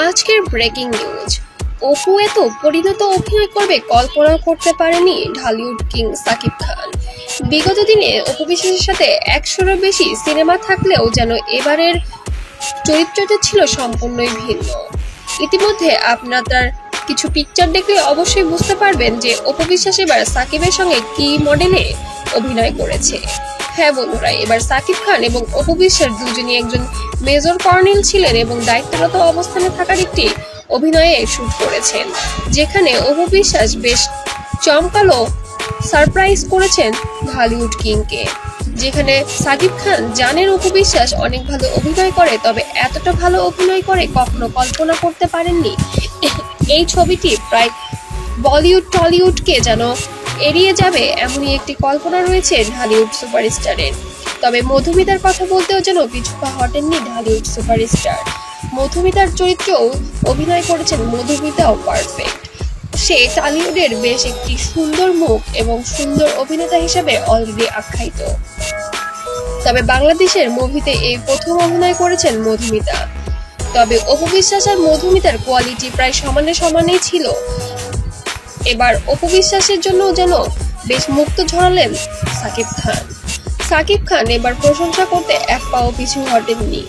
আজকের breaking news, Apu এত পরিণত অভিনয় করবে কল্পনা করতে পারেনি ঢালিউড কিং সাকিব খান। বিগত দিনে অপু বিশ্বাসের সাথে 100-এরও বেশি সিনেমা থাকলেও যেন এবারের চরিত্রটা ছিল সম্পূর্ণই ভিন্ন। ইতিমধ্যে আপনার তার কিছু পিকচার দেখলে অবশ্যই বুঝতে পারবেন যে অপু বিশ্বাস এবার সাকিবের সঙ্গে কি মডেলে অভিনয় করেছে। হ্যাঁ বন্ধুরা, এবার সাকিব খান এবং অপু বিশ্বাস দুজনই একজন মেজর কর্নেল ছিলেন এবং দায়িত্বরত অবস্থানে থাকার একটি অভিনয়ে শুট করেছেন, যেখানে অপু বিশ্বাস বেশ চমকালো সারপ্রাইজ করেছেন ঢালিউড কিংকে। যেখানে সাকিব খান জানেন অপু বিশ্বাস অনেক ভালো অভিনয় করে, তবে এতটা ভালো অভিনয় করে কখনো কল্পনা করতে পারেননি। এই ছবিটি প্রায় বলিউড টলিউডকে যেন এড়িয়ে যাবে এমনই একটি কল্পনা রয়েছে ঢালিউড সুপারস্টারের। তবে মধুমিতার কথা বলতেও যেন পিছুপা হটেননি ঢালিউড সুপারস্টার। মধুমিতার চরিত্রেও অভিনয় করেছেন মধুমিতাও পারফেক্ট। সে টলিউডের বেশ একটি সুন্দর মুখ এবং সুন্দর অভিনেতা হিসেবে অলরেডি আখ্যায়িত। তবে বাংলাদেশের মুভিতে এই প্রথম অভিনয় করেছেন মধুমিতা। তবে অপু বিশ্বাস আর মধুমিতার কোয়ালিটি প্রায় সমানে সমানেই ছিল। এবার অপু বিশ্বাসের জন্য যেন বেশ মুক্ত ঝরালেন সাকিব খান। সাকিব খান এবার প্রশংসা করতে এক পাও পিছু হটেননি।